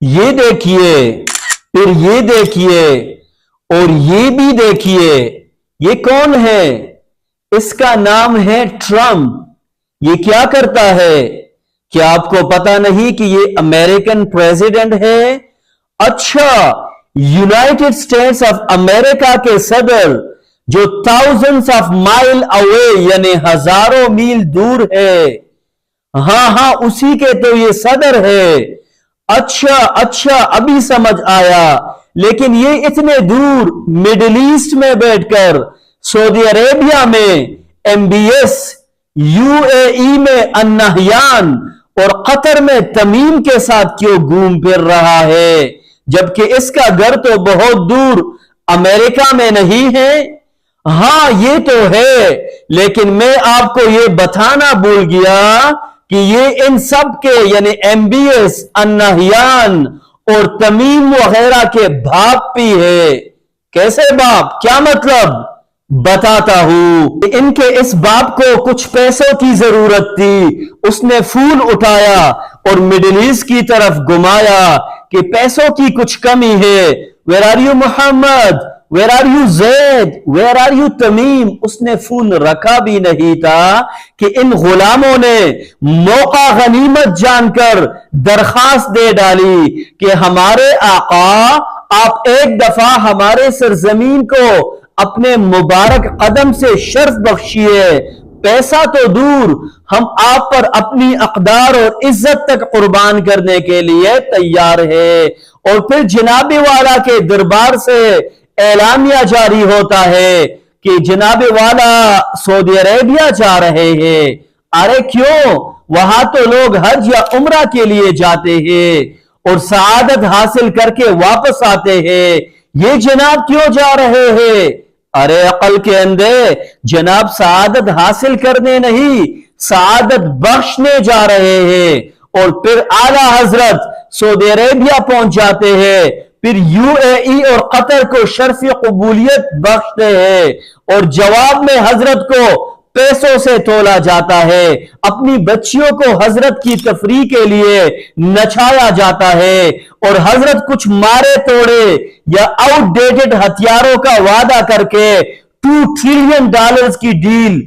یہ دیکھیے، پھر یہ دیکھیے اور یہ بھی دیکھیے۔ یہ کون ہے؟ اس کا نام ہے ٹرمپ۔ یہ کیا کرتا ہے؟ کیا آپ کو پتا نہیں کہ یہ امریکن پریزیڈنٹ ہے؟ اچھا، یونائٹڈ اسٹیٹس آف امریکہ کے صدر جو thousands of mile away یعنی ہزاروں میل دور ہے، ہاں اسی کے تو یہ صدر ہے۔ اچھا ابھی سمجھ آیا، لیکن یہ اتنے دور مڈل ایسٹ میں بیٹھ کر سعودی عربیہ میں MBS، UAE میں النہیان اور قطر میں تمیم کے ساتھ کیوں گھوم پھر رہا ہے، جبکہ اس کا گھر تو بہت دور امریکہ میں نہیں ہے؟ ہاں یہ تو ہے، لیکن میں آپ کو یہ بتانا بھول گیا کہ یہ ان سب کے یعنی MBS، النہیان اور تمیم وغیرہ کے باپ بھی ہے۔ کیسے باپ؟ کیا مطلب؟ بتاتا ہوں۔ ان کے اس باپ کو کچھ پیسوں کی ضرورت تھی، اس نے فون اٹھایا اور مڈل ایسٹ کی طرف گھمایا کہ پیسوں کی کچھ کمی ہے۔ Where are you Muhammad? Where are you Zaid? Where are you تمیم؟ اس نے فون رکھا بھی نہیں تھا کہ ان غلاموں نے موقع غنیمت جان کر درخواست دے ڈالی کہ ہمارے آقا، آپ ایک دفعہ ہمارے سرزمین کو اپنے مبارک قدم سے شرف بخشیے، پیسہ تو دور، ہم آپ پر اپنی اقدار اور عزت تک قربان کرنے کے لیے تیار ہے۔ اور پھر جناب والا کے دربار سے اعلامیہ جاری ہوتا ہے کہ جناب والا سعودی عربیہ جا رہے ہیں۔ ارے کیوں؟ وہاں تو لوگ حج یا عمرہ کے لیے جاتے ہیں اور سعادت حاصل کر کے واپس آتے ہیں، یہ جناب کیوں جا رہے ہیں؟ ارے عقل کے اندھے، جناب سعادت حاصل کرنے نہیں، سعادت بخشنے جا رہے ہیں۔ اور پھر اعلیٰ حضرت سعودی عربیہ پہنچ جاتے ہیں، پھر UAE اور قطر کو شرف قبولیت بخشتے ہیں، اور جواب میں حضرت کو پیسوں سے تولا جاتا ہے، اپنی بچیوں کو حضرت کی تفریح کے لیے نچایا جاتا ہے، اور حضرت کچھ مارے توڑے یا آؤٹ ڈیٹڈ ہتھیاروں کا وعدہ کر کے $2 ٹریلین کی ڈیل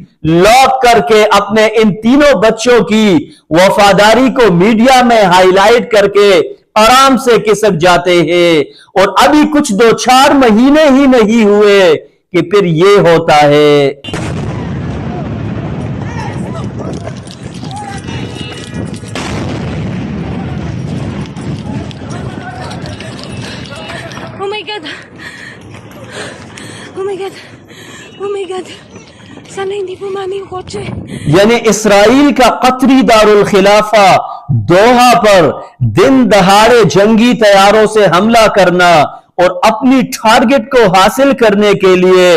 لاک کر کے اپنے ان تینوں بچوں کی وفاداری کو میڈیا میں ہائی لائٹ کر کے آرام سے کسک جاتے ہیں۔ اور ابھی کچھ 2-4 مہینے ہی نہیں ہوئے کہ پھر یہ ہوتا ہے۔ یعنی اسرائیل کا قطری دارالخلافہ دوحہ پر دن دہاڑے جنگی طیاروں سے حملہ کرنا اور اپنی ٹارگٹ کو حاصل کرنے کے لیے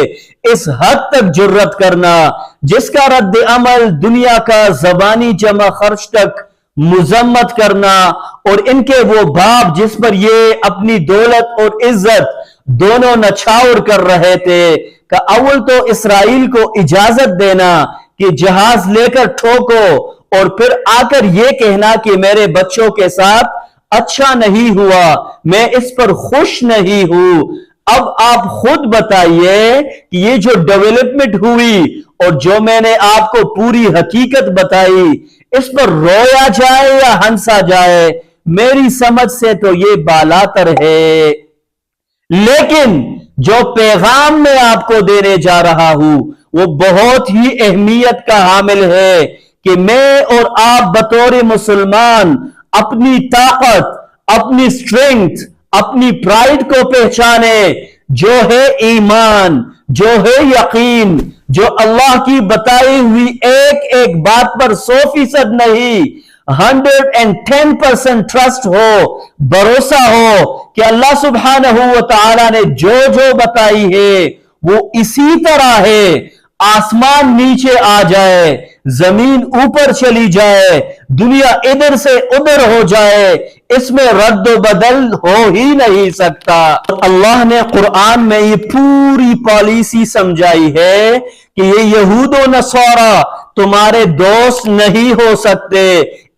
اس حد تک جرت کرنا، جس کا رد عمل دنیا کا زبانی جمع خرچ تک مذمت کرنا، اور ان کے وہ باپ جس پر یہ اپنی دولت اور عزت دونوں نچھاور کر رہے تھے، کہ اول تو اسرائیل کو اجازت دینا کہ جہاز لے کر ٹھوکو، اور پھر آ کر یہ کہنا کہ میرے بچوں کے ساتھ اچھا نہیں ہوا، میں اس پر خوش نہیں ہوں۔ اب آپ خود بتائیے کہ یہ جو ڈیولپمنٹ ہوئی اور جو میں نے آپ کو پوری حقیقت بتائی، اس پر رویا جائے یا ہنسا جائے؟ میری سمجھ سے تو یہ بالاتر ہے۔ لیکن جو پیغام میں آپ کو دینے جا رہا ہوں وہ بہت ہی اہمیت کا حامل ہے کہ میں اور آپ بطور مسلمان اپنی طاقت، اپنی اسٹرینگتھ، اپنی پرائیڈ کو پہچانے، جو ہے ایمان، جو ہے یقین، جو اللہ کی بتائی ہوئی ایک ایک بات پر 100% نہیں 110% ٹرسٹ ہو، بھروسہ ہو کہ اللہ سبحانہ و تعالی نے جو بتائی ہے وہ اسی طرح ہے۔ آسمان نیچے آ جائے، زمین اوپر چلی جائے، دنیا ادھر سے ادھر ہو جائے، اس میں رد و بدل ہو ہی نہیں سکتا۔ اللہ نے قرآن میں یہ پوری پالیسی سمجھائی ہے کہ یہ یہود و نصارہ تمہارے دوست نہیں ہو سکتے،